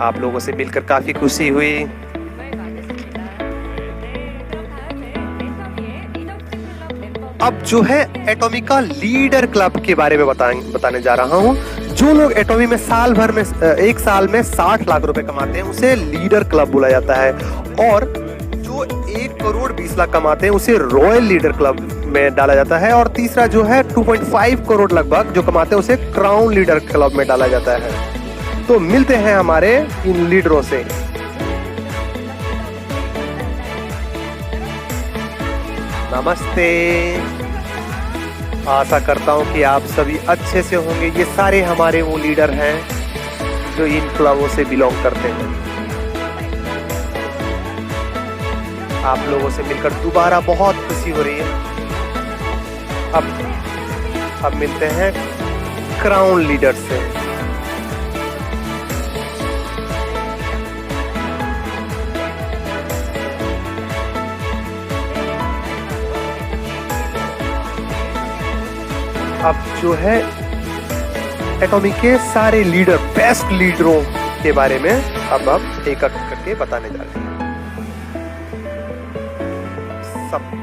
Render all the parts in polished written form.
आप लोगों से मिलकर काफी खुशी हुई। अब जो है एटॉमी का लीडर क्लब के बारे में बताने जा रहा हूँ। जो लोग एटॉमी में साल भर में एक साल में 60 लाख रुपए कमाते हैं उसे लीडर क्लब बुलाया जाता है, और जो 1 करोड़ 20 लाख कमाते हैं उसे रॉयल लीडर क्लब में डाला जाता है, और तीसरा जो है 2.5 करोड़ लगभग जो कमाते हैं उसे क्राउन लीडर क्लब में डाला जाता है। तो मिलते हैं हमारे इन लीडरों से। नमस्ते, आशा करता हूं कि आप सभी अच्छे से होंगे। ये सारे हमारे वो लीडर हैं जो इन क्लबों से बिलोंग करते हैं। आप लोगों से मिलकर दोबारा बहुत खुशी हो रही है। अब मिलते हैं क्राउन लीडर से। अब जो है एटॉमी के सारे लीडर, बेस्ट लीडरों के बारे में अब एक एक करके बताने जा रहे हैं। सब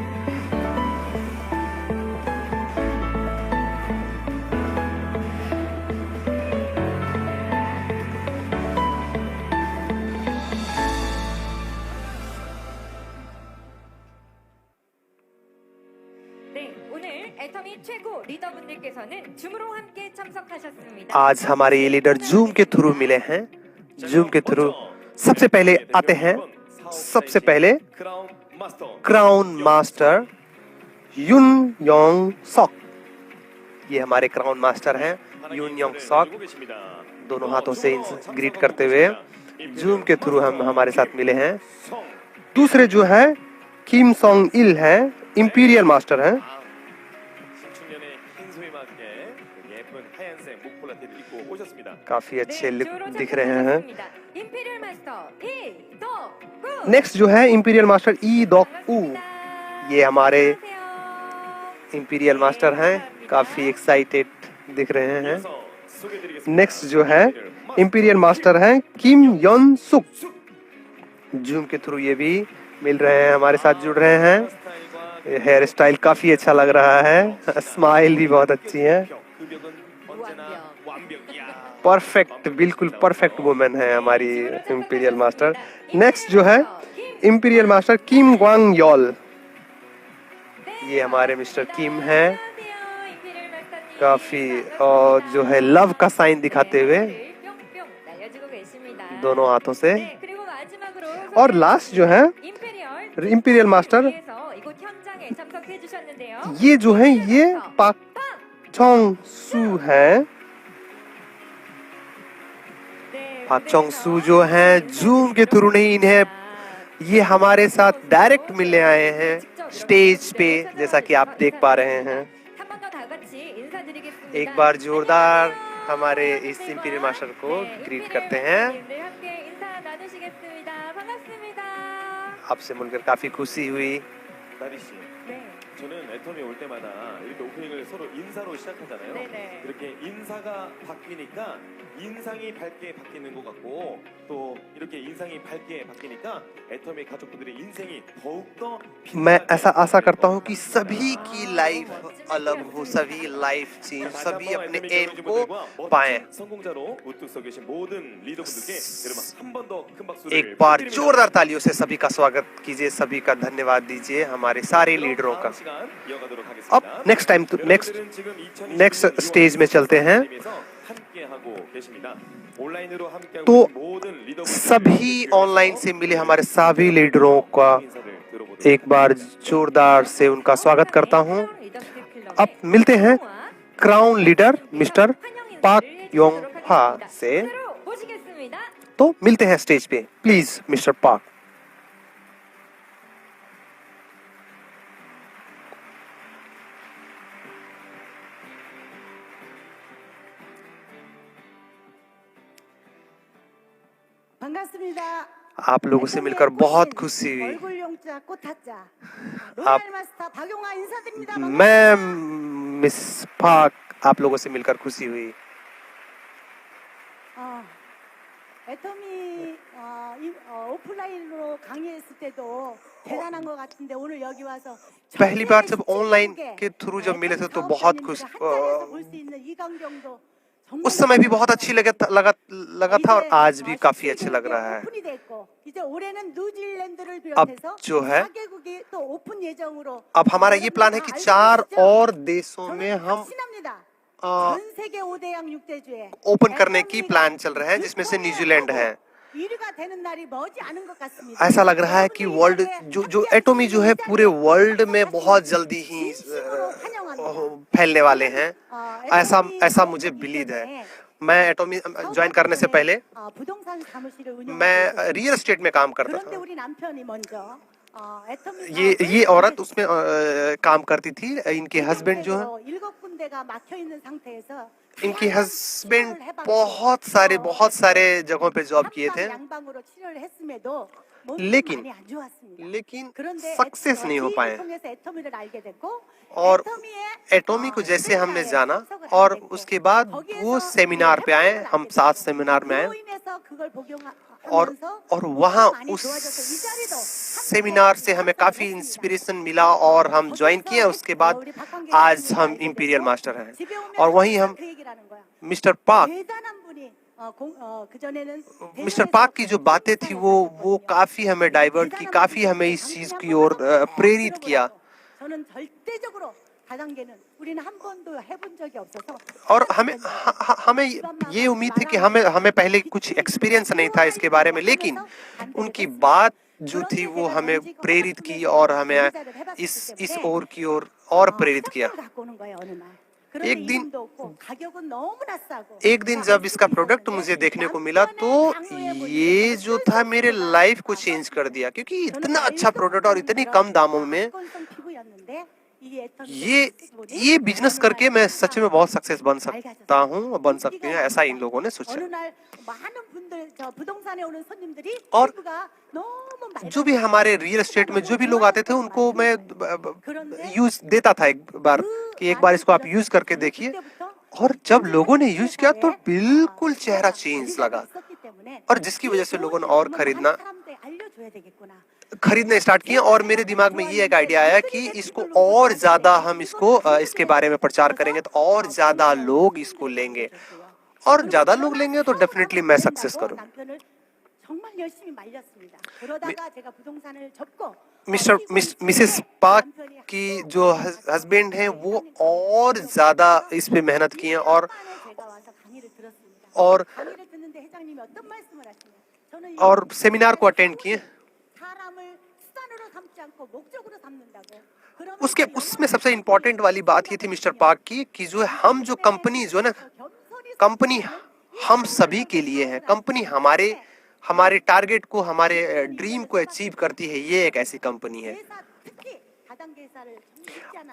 आज हमारे ये लीडर जूम के थ्रू मिले हैं। जूम के थ्रू सबसे पहले आते हैं, सबसे पहले क्राउन मास्टर युन योंग सॉक। ये हमारे क्राउन मास्टर हैं युन योंग सॉक। दोनों हाथों से ग्रीट करते हुए जूम के थ्रू हमारे साथ मिले हैं। दूसरे जो है किम सोंग इल है, इंपीरियल मास्टर हैं। काफी अच्छे दिख रहे हैं। नेक्स्ट जो है इंपीरियल मास्टर ई डॉक ऊ। ये हमारे इंपीरियल मास्टर हैं, काफी एक्साइटेड दिख रहे हैं। नेक्स्ट जो है इंपीरियल मास्टर हैं किम योन सुक। जूम के थ्रू ये भी मिल रहे हैं, हमारे साथ जुड़ रहे हैं। हेयर स्टाइल काफी अच्छा लग रहा है, स्माइल भी बहुत अच्छी है। परफेक्ट, बिल्कुल परफेक्ट वुमेन है हमारी इंपीरियल मास्टर। नेक्स्ट जो है इंपीरियल मास्टर किम ग्वांग योल। ये हमारे मिस्टर किम हैं, काफी और जो है लव का साइन दिखाते हुए दोनों हाथों से। और लास्ट जो है इंपीरियल मास्टर, ये जो है ये पाक चोंग सू है। पाक चोंग सू जो है जूम के थ्रू नहीं, इन्हें ये हमारे साथ डायरेक्ट मिलने आए हैं स्टेज पे, जैसा कि आप देख पा रहे हैं। एक बार जोरदार हमारे इस इंपीरियल मास्टर को ग्रीट करते हैं। आपसे मिलकर काफी खुशी हुई। 저는 애터미 올 때마다 이렇게 오프닝을 서로 인사로 시작하잖아요. 네네. 이렇게 인사가 바뀌니까 인상이 밝게 바뀌는 것 같고, 또 이렇게 인상이 밝게 바뀌니까 애터미 가족분들의 인생이 더욱더 मैं ऐसा आशा करता हूँ कि सभी की लाइफ अलग हो, सभी लाइफ चेंज, सभी अपने एम को पाएं। 성공자로 우뚝 서 계신 모든 리더분들께 여러분 한 번 더 큰 박수를 एक बार जोरदार तालियों से सभी का स्वागत कीजिए, सभी का धन्यवाद दीजिए हमारे सारे लीडरों का। अब नेक्स्ट स्टेज में चलते हैं। तो सभी ऑनलाइन से मिले हमारे सभी लीडरों का एक बार जोरदार से उनका स्वागत करता हूं। अब मिलते हैं क्राउन लीडर मिस्टर पाक योंग हा से। तो मिलते हैं स्टेज पे, प्लीज मिस्टर पाक। आप लोगों से मिलकर बहुत खुशी हुई। मैं मिस पाक, आप लोगों से मिलकर खुशी हुई। 애터미 오프라인으로 강의했을 때도 대단한 것 같은데 오늘 여기 와서 पहली बार जब ऑनलाइन के थ्रू जब मिले थे तो बहुत खुश 볼수 있는 이광경도 उस समय भी बहुत अच्छी लगा था और आज भी काफी अच्छा लग रहा है। 오픈이 됐고 이제 올해는 뉴질랜드를 अब 비롯해서 जो है 4개국이 또 오픈 예정으로 अब हमारा ये प्लान है कि 4 और देशों में 저는 हम 확신합니다. अ, 전 세계 5대양 6대주에 ओपन करने की प्लान चल रहे हैं जिसमें से न्यूजीलैंड है। 1위가 되는 날이 머지 않은 것 같습니다. ऐसा लग रहा है कि वर्ल्ड जो एटोमी जो है पूरे वर्ल्ड में बहुत जल्दी ही फैलने वाले हैं। ऐसा मुझे बिलीव है। मैं एटोमी ज्वाइन करने से पहले 부동산 사무실을 मैं रियल एस्टेट में काम करता 그런데 था। 우리 남편이 먼저 애터미 ये औरत उसमें काम करती थी। इनके हस्बैंड जो है 7군데가 막혀 있는 상태에서 इनके हस्बैंड बहुत सारे जगहों पे जॉब किए थे, 양방으로 치료를 했음에도 लेकिन 많이 안 좋았습니다. लेकिन 그런데 सक्सेस नहीं हो पाए। 통해서 애터미를 알게 됐고 और 애터미의 एटोमी को जैसे हमने जाना और उसके बाद वो सेमिनार पे आए, हम 7 सेमिनार में आए 그로 인해서 그걸 और वहाँ उस सेमिनार से हमें काफी इंस्पिरेशन मिला और हम ज्वाइन किए। उसके बाद आज हम इंपीरियल मास्टर हैं और वहीं हम मिस्टर पार्क मिस्टर पार्क की जो बातें थी वो काफी हमें डाइवर्ट की, काफी हमें इस चीज की ओर प्रेरित किया। 저는 절대적으로 다단계는 우리는 한 번도 해본 적이 없어서 और हमें ये उम्मीद थी कि हमें पहले कुछ एक्सपीरियंस नहीं था इसके बारे में, लेकिन उनकी बात जो थी वो हमें प्रेरित की और हमें इस ओर की ओर और प्रेरित किया। एक दिन जब इसका प्रोडक्ट मुझे देखने को मिला तो ये जो था मेरे लाइफ को चेंज कर दिया, क्योंकि इतना अच्छा प्रोडक्ट और इतनी कम दामों में ये बिजनेस करके मैं सच में बहुत सक्सेस बन सकता हूँ, बन सकती हूँ, ऐसा इन लोगों ने सोचा। और जो भी हमारे रियल एस्टेट में जो भी लोग आते थे उनको मैं यूज देता था एक बार कि एक बार इसको आप यूज करके देखिए, और जब लोगों ने यूज किया तो बिल्कुल चेहरा चेंज लगा, और जिसकी वजह से लोगों ने और खरीदना स्टार्ट किया। और मेरे दिमाग में ये एक आइडिया आया कि इसको और ज्यादा हम इसके बारे में प्रचार करेंगे तो और ज्यादा लोग इसको लेंगे, और ज्यादा लोग लेंगे तो डेफिनेटली मैं सक्सेस करूंगा। मिसेस पार्क की जो हस्बैंड हैं वो और ज्यादा इस पे मेहनत किए और सेमिनार को अटेंड किए। उसमें सबसे इम्पोर्टेंट वाली बात ये थी मिस्टर पार्क की कि जो हम जो कंपनी जो है ना, कंपनी हम सभी के लिए है। कंपनी हमारे टारगेट को, हमारे ड्रीम को अचीव करती है, ये एक ऐसी कंपनी है।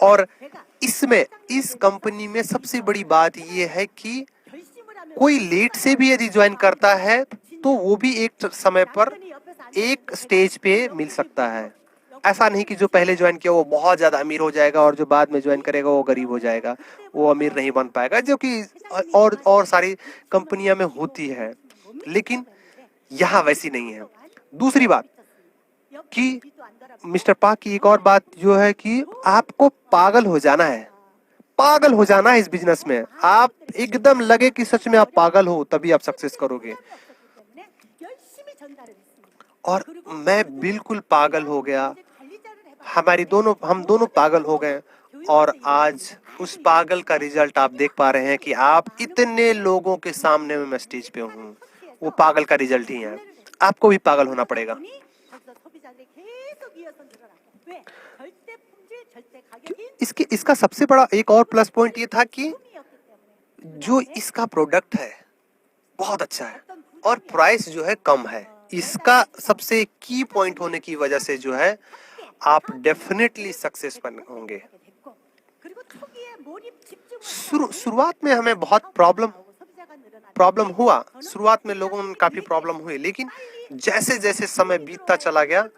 और इस कंपनी में सबसे बड़ी बात ये है कि कोई लेट से भी यदि ज्वाइन करता है तो वो भी एक समय पर एक स्टेज पे मिल सकता है। ऐसा नहीं कि जो पहले ज्वाइन किया वो बहुत ज्यादा अमीर हो जाएगा और जो बाद में ज्वाइन करेगा वो गरीब हो जाएगा, वो अमीर नहीं बन पाएगा, जो कि और सारी कंपनियां में होती है, लेकिन यहाँ वैसी नहीं है। दूसरी बात कि मिस्टर पार्क की एक और बात जो है कि आपको पागल हो जाना है इस बिजनेस में। आप एकदम लगे कि सच में आप पागल हो तभी आप सक्सेस करोगे। और मैं बिल्कुल पागल हो गया, हम दोनों पागल हो गए, और आज उस पागल का रिजल्ट आप देख पा रहे हैं कि आप इतने लोगों के सामने में मैं स्टेज पे हूँ। वो पागल का रिजल्ट ही है। आपको भी पागल होना पड़ेगा। इसका सबसे बड़ा एक और प्लस पॉइंट ये था कि जो इसका प्रोडक्ट है बहुत अच्छा है और प्राइस जो है कम है। इसका सबसे की पॉइंट होने की वजह से जो है आप डेफिनेटली सक्सेसफुल होंगे। शुरुआत में हमें बहुत प्रॉब्लम हुआ, शुरुआत में लोगों में काफी प्रॉब्लम हुई, लेकिन जैसे जैसे समय बीतता चला गया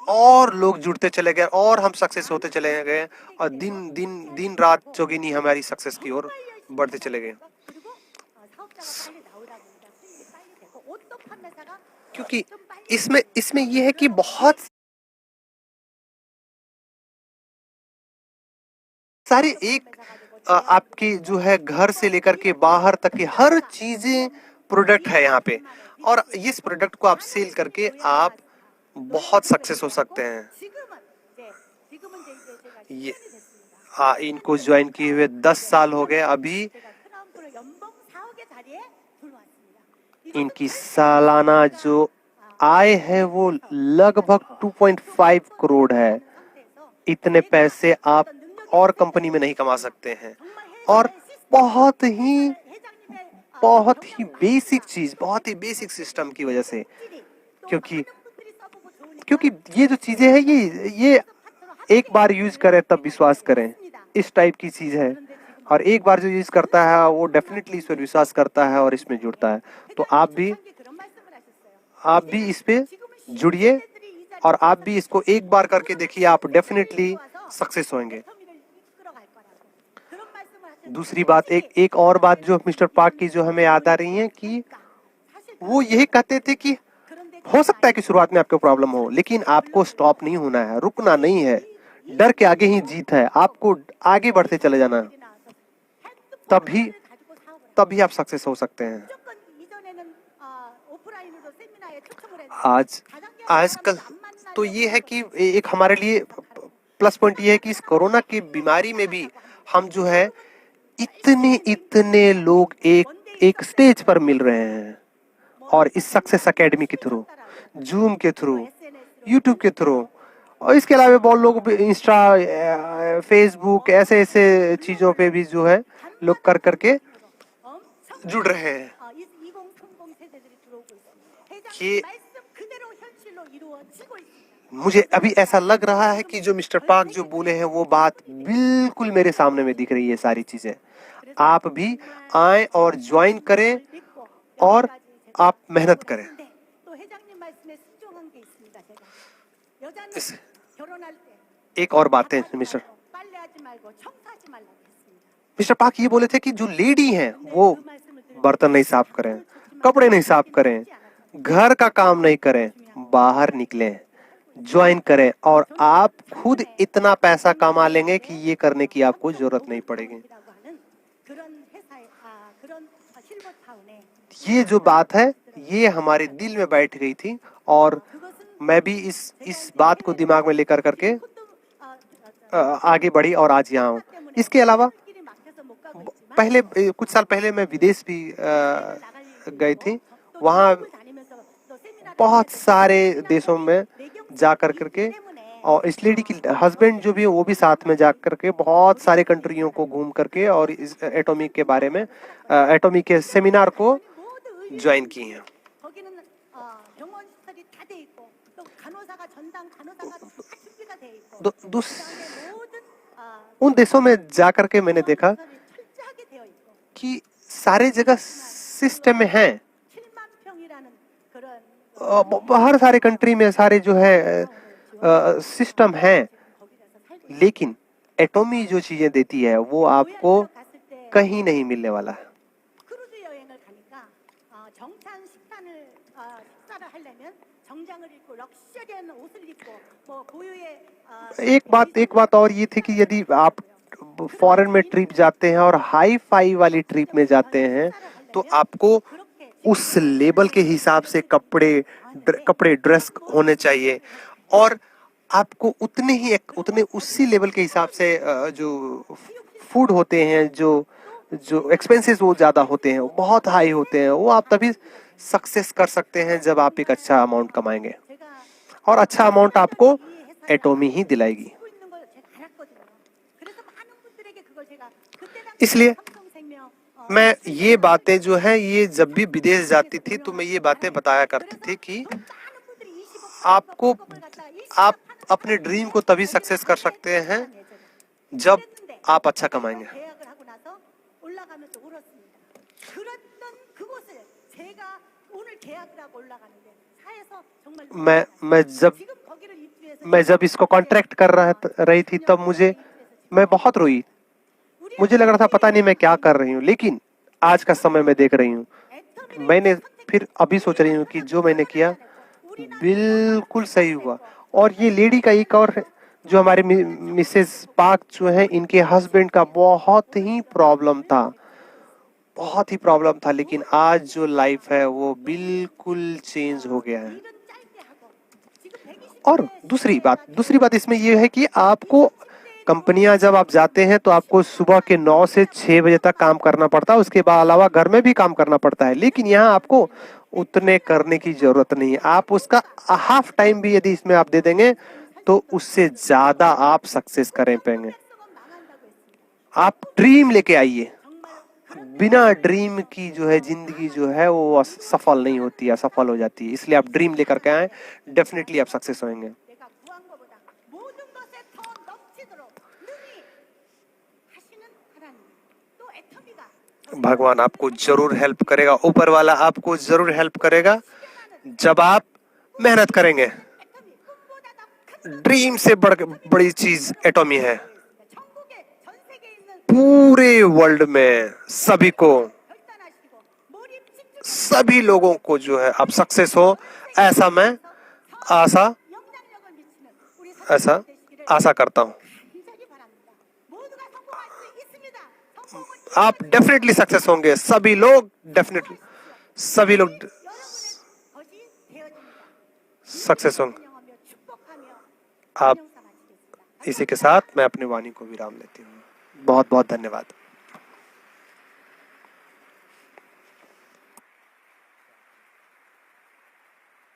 और लोग जुड़ते चले गए और हम सक्सेस होते चले गए, और दिन रात जोगिनी हमारी सक्सेस की ओर बढ़ते चले गए। क्योंकि इसमें इसमें ये है कि बहुत सारी एक आपकी जो है घर से लेकर के बाहर तक की हर चीजें प्रोडक्ट है यहाँ पे, और इस प्रोडक्ट को आप सेल करके आप बहुत सक्सेस हो सकते हैं। ये इनको ज्वाइन किए हुए 10 साल हो गए। अभी इनकी सालाना जो आय है वो लगभग 2.5 करोड़ है। इतने पैसे आप और कंपनी में नहीं कमा सकते हैं। और बहुत ही बेसिक चीज, बहुत ही बेसिक सिस्टम की वजह से, क्योंकि ये जो चीजें हैं ये एक बार यूज करें तब विश्वास करें, इस टाइप की चीज है। और एक बार जो यूज करता है वो डेफिनेटली इस पर विश्वास करता है और इसमें जुड़ता है। तो आप भी इस पे जुड़िए और आप भी इसको एक बार करके देखिए, आप डेफिनेटली सक्सेस होंगे। दूसरी बात, एक और बात जो मिस्टर पार्क की जो हमें याद आ रही है कि वो यही कहते थे कि हो सकता है कि शुरुआत में आपको प्रॉब्लम हो, लेकिन आपको स्टॉप नहीं होना है, रुकना नहीं है। डर के आगे ही जीत है, आपको आगे बढ़ते चले जाना है, तभी आप सक्सेस हो सकते हैं। आजकल तो ये है कि एक हमारे लिए प्लस पॉइंट ये है कि इस कोरोना की बीमारी में भी हम जो है इतने लोग एक स्टेज पर मिल रहे हैं, और इस सक्सेस एकेडमी के थ्रू, जूम के थ्रू, यूट्यूब के थ्रू, और इसके अलावा बहुत लोग इंस्टा, फेसबुक, ऐसे चीजों पे भी जो है लोग कर करके जुड़ रहे हैं। कि मुझे अभी ऐसा लग रहा है कि जो मिस्टर पार्क जो बोले हैं वो बात बिल्कुल मेरे सामने में दिख रही है। सारी चीजें आप भी आए और ज्वाइन करें और आप मेहनत करें। एक और बात है, मिस्टर पार्क ये बोले थे कि जो लेडी हैं वो बर्तन नहीं साफ करें, कपड़े नहीं साफ करें, घर का काम नहीं करें, बाहर निकलें, ज्वाइन करें, और आप खुद इतना पैसा कमा लेंगे कि ये करने की आपको जरूरत नहीं पड़ेगी। ये जो बात है ये हमारे दिल में बैठ गई थी, और मैं भी इस बात को दिमाग में लेकर करके आगे बढ़ी और आज यहाँ हूँ। इसके अलावा पहले कुछ साल पहले मैं विदेश भी गई थी। वहाँ बहुत सारे देशों में जा कर करके, और इस लेडी की हस्बैंड जो भी है वो भी साथ में जा करके बहुत सारे कंट्रियों को घूम करके और इस एटॉमिक के बारे में, एटॉमिक के सेमिनार को ज्वाइन किए हैं। उन देशों में जा करके मैंने देखा कि सारे जगह सिस्टम में है, हर सारे कंट्री में सारे जो है सिस्टम है, लेकिन एटॉमी जो चीजें देती है वो आपको कहीं नहीं मिलने वाला है। एक बात और ये थी कि यदि आप फॉरेन में ट्रिप जाते हैं और हाई फाई वाली ट्रिप में जाते हैं तो आपको उस लेवल के हिसाब से कपड़े ड्रेस होने चाहिए, और आपको उतने उसी लेवल के हिसाब से जो फूड होते हैं, जो एक्सपेंसेस वो ज्यादा होते हैं, वो बहुत हाई होते हैं, वो आप तभी सक्सेस कर सकते हैं जब आप एक अच्छा अमाउंट कमाएंगे, और अच्छा अमाउंट आपको एटॉमी ही दिलाएगी। इसलिए मैं ये बातें जो है, ये जब भी विदेश जाती थी तो मैं ये बातें बताया करती थी कि आप अपने ड्रीम को तभी सक्सेस कर सकते हैं जब आप अच्छा कमाएंगे। मैं जब इसको कॉन्ट्रैक्ट कर रही थी तब मैं बहुत रोई। मुझे लग रहा था पता नहीं मैं क्या कर रही हूँ, लेकिन आज का समय मैं देख रही हूँ, मैंने फिर अभी सोच रही हूँ कि जो मैंने किया बिल्कुल सही हुआ। और ये लेडी का एक और है, जो हमारे मिसेस पाक जो है, इनके हस्बैंड का बहुत ही प्रॉब्लम था, बहुत ही प्रॉब्लम था, लेकिन आज जो लाइफ है वो बिल्कुल चेंज हो गया है। 일은 짧게 하고 지금 120대 और दूसरी बात इसमें ये है कि आपको कंपनियां जब आप जाते हैं तो आपको सुबह के 9 से 6 बजे तक काम करना पड़ता है, उसके बाद अलावा घर में भी काम करना पड़ता है, लेकिन यहाँ आपको उतने करने की जरूरत नहीं है। आप उसका हाफ टाइम भी यदि इसमें आप दे देंगे तो उससे ज्यादा आप सक्सेस करें पाएंगे। 백성은 망한다고 했습니다. आप ड्रीम लेके आइए, 정말 बिना ड्रीम की जो है जिंदगी जो है वो सफल नहीं होती है, असफल हो जाती है। इसलिए आप ड्रीम लेकर के आए, डेफिनेटली आप सक्सेस होंगे। 내가 구한 것보다 모든 것에 더 넘치도록 능히 하시는 하나님 또 애터미가 भगवान आपको जरूर हेल्प करेगा, ऊपर वाला आपको जरूर हेल्प करेगा जब आप मेहनत करेंगे। 애터미 꿈보다 더 큰 ड्रीम से बड़ी चीज एटॉमी है। 전국에 전 세계에 있는 पूरे वर्ल्ड में सभी को, 결단하시고 몰입 집중 सभी लोगों को जो है आप सक्सेस हो, ऐसा मैं आशा 영향력을 미치는 우리 ऐसा 사람들 되시기를 आशा करता हूँ। 간절히 바랍니다. 모두가 성공할 수 있습니다. 성공은 आप डेफिनेटली सक्सेस होंगे, सभी लोग डेफिनेटली, सभी लोग 여러분의 것이 되어집니다. सक्सेस होंगे। 찬양하며 축복하며 आप 명사 마치겠습니다. इसी के साथ मैं अपनी वाणी को विराम लेती हूँ। बहुत बहुत धन्यवाद।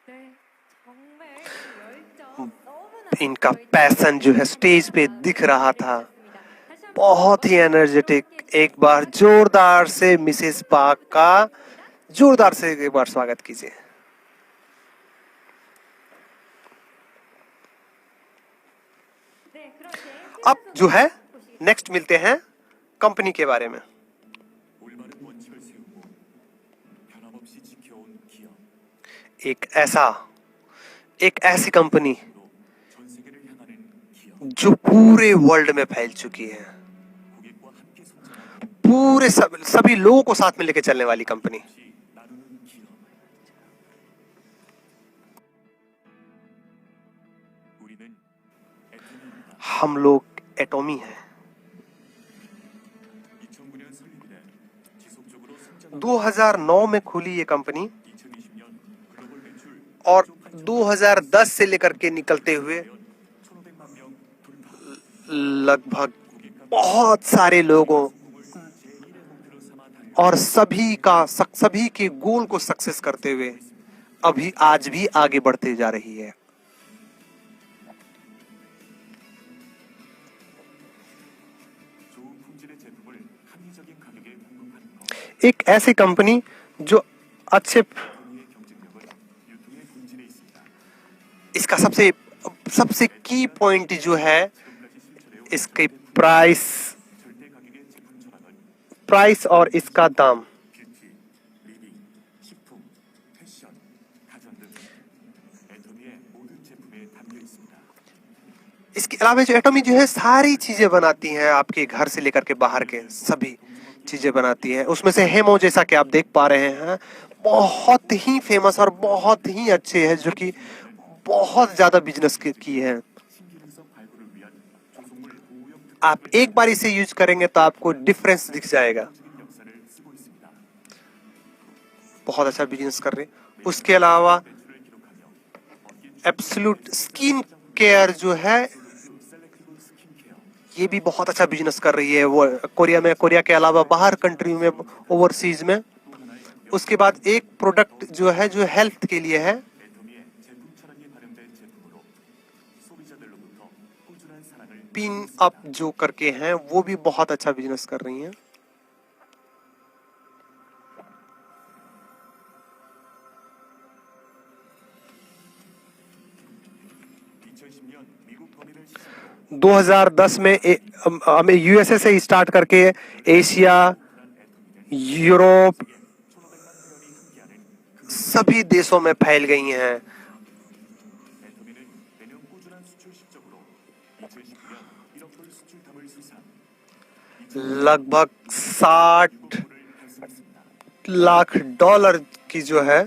네, 정말 열정 너무나 इनका पैशन जो है स्टेज पे दिख रहा था, बहुत ही एनर्जेटिक। एक बार जोरदार से मिसेस पाक का जोरदार से एक बार स्वागत कीजिए। 네, 그런데 अब जो है नेक्स्ट मिलते हैं कंपनी के बारे में। 올바른 원칙을 세우고 변함없이 지켜온 기업, एक ऐसी कंपनी 또 전 세계를 향하는 기업, जो पूरे वर्ल्ड में फैल चुकी है, 고객과 함께 성장하고 पूरे सभी लोगों को साथ में लेके चलने वाली कंपनी। 없이 나누는 기업. 우리는 애터미입니다. हम लोग एटॉमी हैं। 2009년 설립돼 지속적으로 성장하고 2009 में खुली ये कंपनी 2020년 글로벌 매출 और 2010 से लेकर के निकलते हुए 1,500만 명 돌파. लगभग बहुत सारे लोगों 제1의 목표로 삼아 달려 और सभी के गोल को सक्सेस करते हुए अभी आज भी आगे बढ़ते जा रही है। 좋은 품질의 제품을 합리적인 가격에 공급하는 것. एक ऐसी कंपनी जो अच्छे, 애터미의 경쟁력은 유통의 본질에 있습니다. इसका सबसे की पॉइंट जो है 지금까지 실천해온 इसके प्राइस 절대 가격의 제품 철학은 प्राइस और इसका दाम। 뷰티, 리빙, 식품, 패션, 가전 등 애터미의 모든 제품에 담겨 있습니다. इसके अलावा जो एटॉमी जो है सारी चीजें बनाती हैं, आपके घर से लेकर के बाहर के सभी चीजें बनाती है। उसमें से हेमो जैसा कि आप देख पा रहे हैं, बहुत ही फेमस और बहुत ही अच्छे हैं, जो कि बहुत ज्यादा बिजनेस की है। 신기능성 발굴을 위한 조성물 보호용 आप एक बार इसे यूज करेंगे तो आपको डिफरेंस दिख जाएगा। 특징적인 역사를 쓰고 있습니다. बहुत अच्छा बिजनेस कर रहे हैं। उसके अलावा 매출을 기록하며 얻긴 एब्सोल्यूट स्किन केयर जो है, 셀렉티브 스킨케어, ये भी बहुत अच्छा बिजनेस कर रही है। वो कोरिया के अलावा बाहर कंट्री में, ओवरसीज में। उसके बाद एक प्रोडक्ट जो है जो हेल्थ के लिए है, 애터미의 제품 철학이 발현된 제품으로 소비자들로부터 꾸준한 사랑을 पिन अप जो करके हैं, वो भी बहुत अच्छा बिजनेस कर रही हैं। 2010년 미국 범위를 시작으로 2010 में हमें यूएसए से स्टार्ट करके एशिया, यूरोप, 1,500만 회원이 함께하는 सभी देशों में फैल गई हैं। 애터미는 매년 꾸준한 수출 실적으로 2019년 1억 불 수출담을 수상, लगभग 60 를 달성했습니다. लाख डॉलर की जो है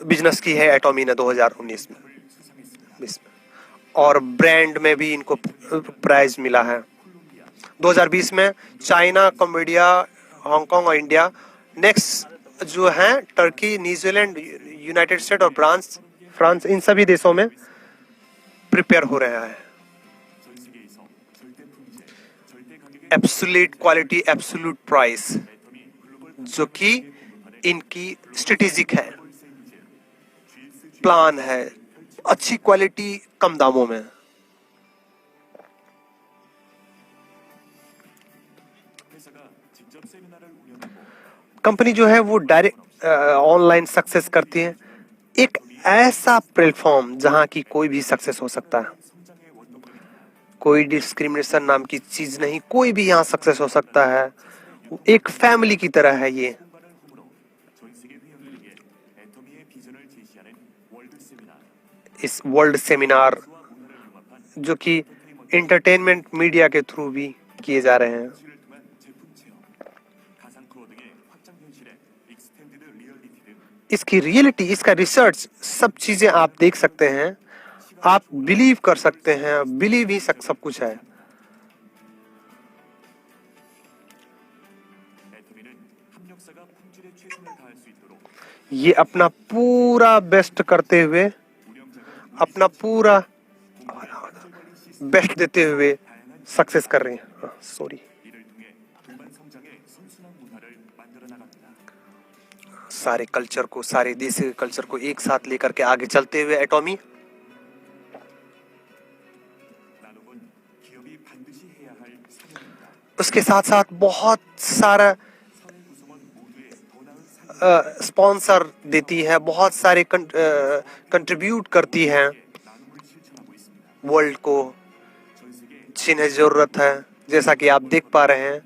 बिजनेस की है एटॉमी ने 2019 में 20 में, और ब्रांड में भी इनको प्राइज मिला है। 2020 में चाइना, कंबोडिया, हांगकांग और इंडिया, नेक्स्ट जो है टर्की, न्यूजीलैंड, यूनाइटेड स्टेट और फ्रांस इन सभी देशों में प्रिपेयर हो रहा है। 전 세계에서 절대 품질, 절대 가격의 एब्सोल्यूट क्वालिटी, एब्सोल्यूट प्राइस, 애터미 글로벌 जो कि इनकी स्ट्रेटेजिक है, 샌즈, GS प्लान है, अच्छी क्वालिटी कम दामों में। 회사가 직접 세미나를 운영하고 कंपनी जो है वो डायरेक्ट ऑनलाइन सक्सेस करती है, एक ऐसा प्लेटफॉर्म जहां की कोई भी सक्सेस हो सकता है, 성장의 원동력입니다. कोई डिस्क्रिमिनेशन नाम की चीज नहीं, कोई भी यहाँ सक्सेस हो सकता है। एक फैमिली की तरह है ये। 공간을 홈으로 전 세계 회원들에게 애터미의 비전을 제시하는 월드 세미나 इस वर्ल्ड सेमिनार 와 문화를 융합한 जो कि एंटरटेनमेंट मीडिया के थ्रू भी किए जा रहे हैं। 실을 통한 제품 체험, 가상 투어 등의 확장 현실의 익스텐디드 리얼리티 등 इसकी रियलिटी, इसका रिसर्च, सब चीजें आप देख सकते हैं, आप बिलीव कर सकते हैं, बिलीव ही सब कुछ है। 애터미는 협력사가 품질에 최선을 다할 수 있도록 ये अपना पूरा बेस्ट करते हुए, 운영자가 अपना पूरा बेस्ट देते हुए सक्सेस कर रहे हैं। सॉरी, 이를 통해 동반 성장의 선순환 문화를 만들어 나갑니다. सारे कल्चर को, सारे देश के कल्चर को एक साथ लेकर के आगे चलते हुए एटॉमी 나눔은 기업이 반드시 해야 할 사명입니다. उसके साथ साथ बहुत सारा 사회 구성원 모두의 더 나은 삶을 स्पॉन्सर देती है, बहुत सारे कंट्रीब्यूट करती है 나눔을 실천하고 있습니다. वर्ल्ड को 전 세계 जिन्हें जरूरत है, जैसा कि आप देख पा रहे हैं,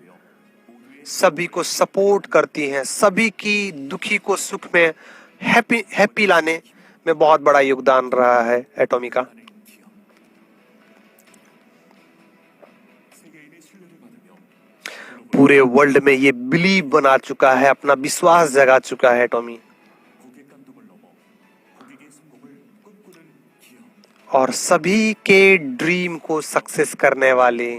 सभी को सपोर्ट करती हैं, सभी की दुखी को सुख में हैप्पी लाने में बहुत बड़ा योगदान रहा है एटॉमी का। 세계인의 신뢰를 받으며 पूरे वर्ल्ड में ये बिलीव बना चुका है, अपना विश्वास जगा चुका है एटॉमी, 고객 감독을 넘어 고객의 성공을 꿈꾸는 기업. और सभी के ड्रीम को सक्सेस करने वाले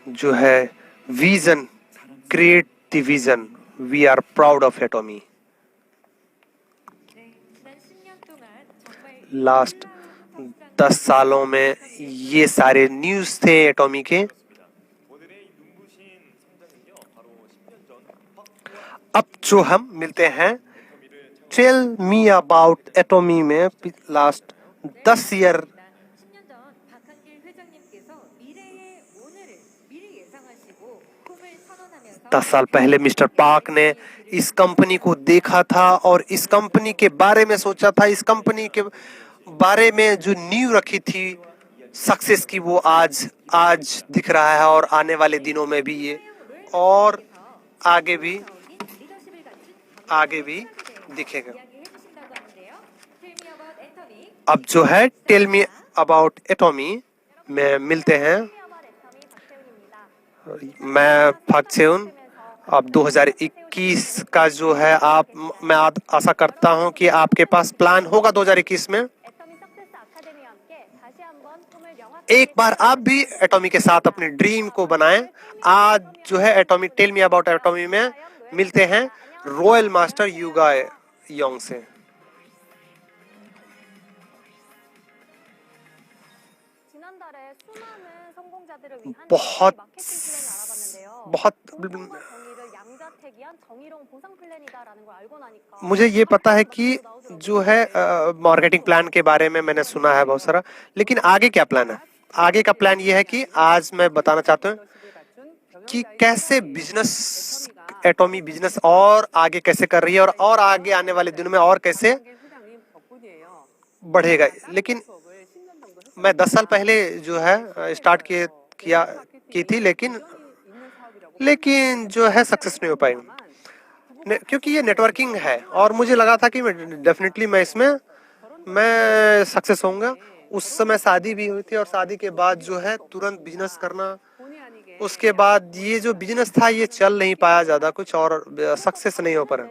जो है vision, create the vision, we are proud of Atomy. 네, 지난 10년 동안 정말 last 10 सालों में ये सारे न्यूज़ थे एटॉमी के। 오늘의 이 눈부신 성장은요, 바로 10년 전 अब जो हम मिलते हैं टेल मी अबाउट एटॉमी में लास्ट 10 ईयर 10년 전 박한길 회장님께서 미래의 오늘을 미리 예상하시고 꿈을 선언하면서 10 साल पहले मिस्टर पार्क ने इस कंपनी को देखा था और इस कंपनी के बारे में सोचा था, इस कंपनी के बारे में जो नींव रखी थी सक्सेस की, वो आज दिख रहा है, और आने वाले दिनों में भी ये और आगे भी 리더십을 갖춘 आगे भी दिखेगा। 이야기해 주신다고 하는데요. Tell me about Anthony. अब जो है टेल मी अबाउट एटॉमी में मिलते हैं, मैं 박채훈। अब 2021 का जो है मैं आशा करता हूं कि आपके पास प्लान होगा 2021 में। 애터미 석세스 아카데미와 함께 다시 한번 꿈을 명확 एक बार आप भी एटॉमी के साथ अपने ड्रीम को बनाएं। आज जो है एटॉमी टेल मी अबाउट एटॉमी में मिलते हैं रॉयल मास्टर युगा योंग से। 지난달에 수많은 성공자들을 위한 बहुत 마케팅 플랜을 알아봤는데요. बहुत 공평과 정의를 양자택일한 정의로운 보상 플랜이다라는 걸 알고 나니까 मुझे ये पता है कि जो है मार्केटिंग प्लान के बारे में मैंने सुना है बहुत सारा, लेकिन आगे क्या प्लान है? आगे का प्लान ये है कि आज मैं बताना चाहता हूँ कि कैसे बिजनेस एटॉमी बिजनेस और आगे कैसे कर रही है और आगे आने वाले दिनों में और कैसे बढ़ेगा। लेकिन मैं 10 साल पहले जो है स्टार्ट की थी, लेकिन जो है सक्सेस नहीं हो पाई क्योंकि ये नेटवर्किंग है, और मुझे लगा था कि डेफिनेटली मैं इसमें सक्सेस होऊंगा। उस समय शादी भी हुई थी और शादी के बाद जो है तुरंत बिजनेस करना उसके बाद ये जो बिजनेस था ये चल नहीं पाया ज्यादा कुछ और सक्सेस नहीं हो पाया।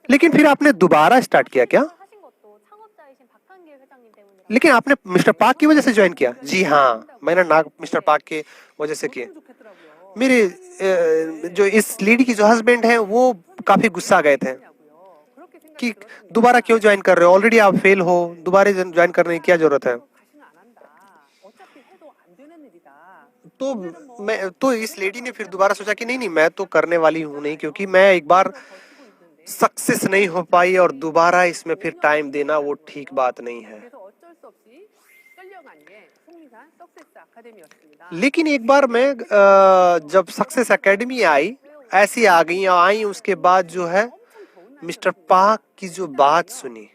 लेकिन फिर आपने दोबारा स्टार्ट किया क्या? लेकिन आपने मिस्टर पार्क की वजह से ज्वाइन किया? जी हाँ, मैंने मिस्टर पार्क के वजह से किया। मेरे जो इस लेडी की जो हस्बैंड है वो काफी गुस्सा गए थे कि दोबारा क्यों ज्वाइन कर रहे हो, ऑलरेडी आप फेल हो, दोबारा ज्वाइन करने की क्या जरूरत है। तो इस लेडी ने फिर दोबारा सोचा कि नहीं नहीं मैं तो करने वाली हूं नहीं, क्योंकि मैं एक बार सक्सेस नहीं हो पाई और दोबारा इसमें फिर टाइम देना वो ठीक बात नहीं है। लेकिन एक बार मैं जब सक्सेस एकेडमी आई, ऐसी आ आई उसके बाद जो है मिस्टर पार्क की जो बात सुनी,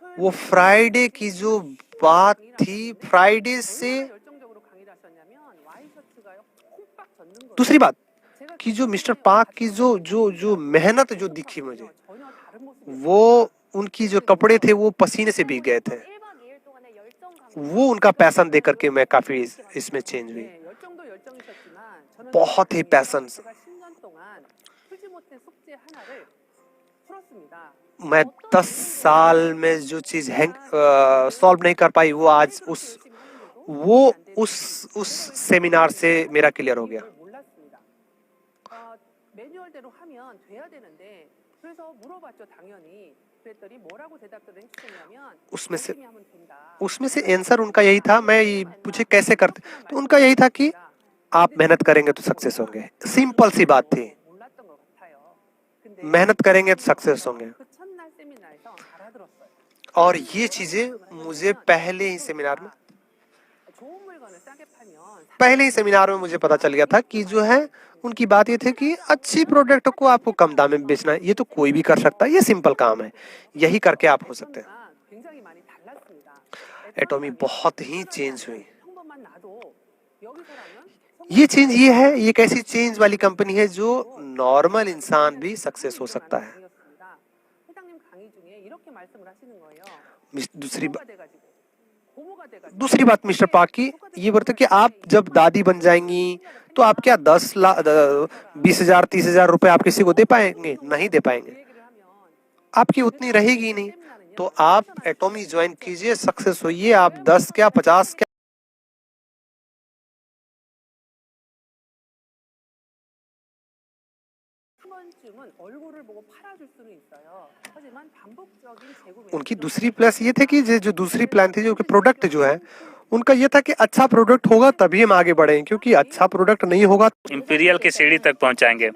वो फ्राइडे की जो बात थी, फ्राइडे से दूसरी बात कि जो मिस्टर पार्क की जो जो जो मेहनत जो दिखी मुझे, वो उनकी जो कपड़े थे वो पसीने से भीग गए थे, वो उनका पैशन देख करके मैं काफी इसमें चेंज हुई, बहुत ही पैशन। मैं 10 साल में जो चीज सॉल्व नहीं कर पाई वो आज उस सेमिनार से मेरा क्लियर हो गया। उसमें से आंसर उनका यही था, मैं पूछे कैसे करते, तो उनका यही था कि आप मेहनत करेंगे तो सक्सेस होंगे। सिंपल सी बात थी, मेहनत करेंगे तो सक्सेस होंगे। और ये चीजें मुझे पहले ही सेमिनार में मुझे पता चल गया था कि जो है उनकी बात ये थी कि अच्छी प्रोडक्ट को आपको कम दाम में बेचना है, ये तो कोई भी कर सकता है, ये सिंपल काम है, यही करके आप हो सकते हैं। एटॉमी बहुत ही चेंज हुई। ये चेंज ये है, ये एक ऐसी चेंज वाली कंपनी है जो नॉर्मल इंसान भी सक्सेस हो सकता है। दूसरी बात मिस्टर पार्क की ये बोलते कि आप जब दादी बन जाएंगी तो आप क्या 10 लाख 20,000 30,000 रुपए आप किसी को दे पाएंगे? नहीं दे पाएंगे, आपकी उतनी रहेगी ही नहीं। तो आप एटॉमी ज्वाइन कीजिए, सक्सेस होइए, आप 10 क्या 50 क्या उनकी दूसरी प्लस ये थे कि जो दूसरी प्लान थी, जो कि प्रोडक्ट जो है उनका ये था कि अच्छा प्रोडक्ट होगा तभी हम आगे बढ़ेंगे, क्योंकि अच्छा प्रोडक्ट नहीं होगा इंपीरियल की सीढ़ी तक पहुंचाएंगे।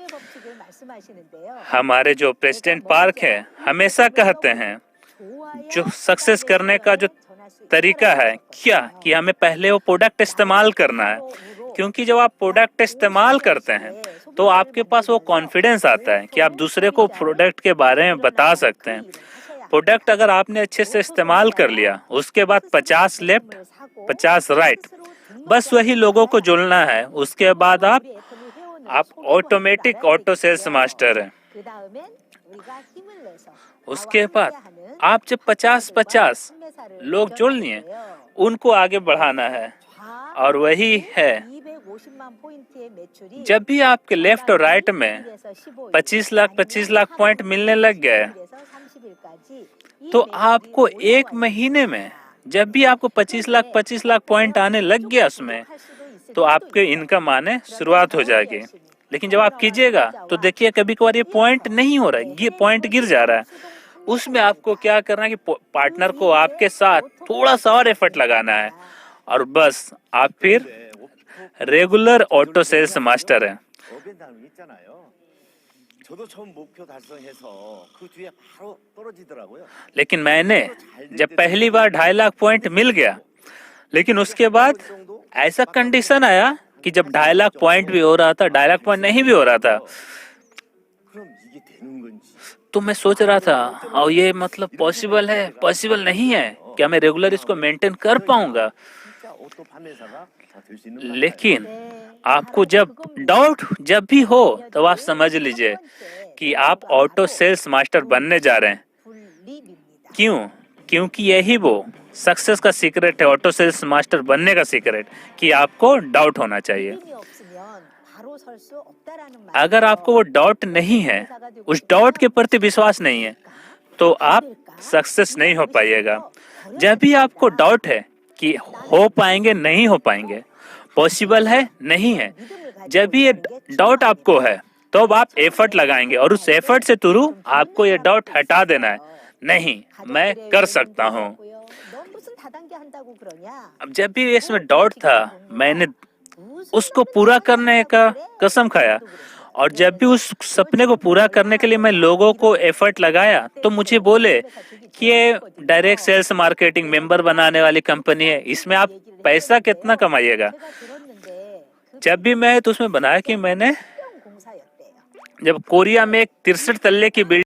हमारे जो प्रेसिडेंट पार्क है हमेशा कहते हैं जो सक्सेस करने का जो तरीका है क्या कि हमें पहले वो प्रोडक्ट इस्तेमाल करना है, क्योंकि जब आप प्रोडक्ट इस्तेमाल करते हैं तो आपके पास वो कॉन्फिडेंस आता है कि आप दूसरे को प्रोडक्ट के बारे में बता सकते हैं। प्रोडक्ट अगर आपने अच्छे से इस्तेमाल कर लिया, उसके बाद 50 लेफ्ट 50 राइट, बस वही लोगों को जुड़ना है। उसके बाद आप ऑटोमेटिक ऑटो सेल्स मास्टर हैं। उसके बाद आप जब 50-50 लोग जुड़ लिए, उनको आगे बढ़ाना है। और वही है, जब भी आपके लेफ्ट और राइट में 25 लाख पॉइंट मिलने लग गए, तो आपको एक महीने में जब भी आपको 25 लाख पॉइंट आने लग गया उसमें, तो आपके इनकम आने शुरुआत हो जाएगी। लेकिन जब आप कीजिएगा तो देखिए कभी कभार ये पॉइंट नहीं हो रहा है, पॉइंट गिर जा रहा है, उसमें आपको क्या करना है कि पार्टनर को आपके साथ थोड़ा सा और एफर्ट लगाना है, और बस आप फिर रेगुलर ऑटो सेल्स मास्टर हैं। लेकिन मैंने जब पहली बार 2.5 लाख पॉइंट मिल गया, लेकिन उसके बाद ऐसा कंडीशन आया कि जब 2.5 लाख पॉइंट भी हो रहा था, 2.5 लाख पॉइंट नहीं भी हो रहा था, तो मैं सोच रहा था और ये मतलब पॉसिबल है, पॉसिबल नहीं है, क्या मैं रेगुलर इसको मेंटेन कर पाऊंगा? लेकिन आपको जब डाउट जब भी हो तो आप समझ लीजिए कि आप ऑटो सेल्स मास्टर बनने जा रहे हैं। क्यों? क्योंकि यही वो सक्सेस का सीक्रेट है, ऑटो सेल्स मास्टर बनने का सीक्रेट, कि आपको डाउट होना चाहिए। अगर आपको वो डाउट नहीं है, उस डाउट के प्रति विश्वास नहीं है, तो आप सक्सेस नहीं हो पाइएगा। जब भी आपको डाउट है कि हो पाएंगे नहीं हो पाएंगे, पॉसिबल है नहीं है, जब भी ये डाउट आपको है तो अब आप एफर्ट लगाएंगे और उस एफर्ट से थ्रू आपको ये डाउट हटा देना है, नहीं मैं कर सकता हूँ। अब जब भी इसमें डाउट था, मैंने उसको पूरा करने का कसम खाया, और जब भी उस सपने को पूरा करने के लिए मैं लोगों को एफर्ट लगाया, तो मुझे बोले कि ये डायरेक्ट सेल्स मार्केटिंग मेंबर बनाने वाली कंपनी है, इसमें आप पैसा कितना कमाइएगा। जब भी मैं तो उसमें बनाया कि मैंने जब कोरिया में एक 63 तल्ले की बिल्डिंग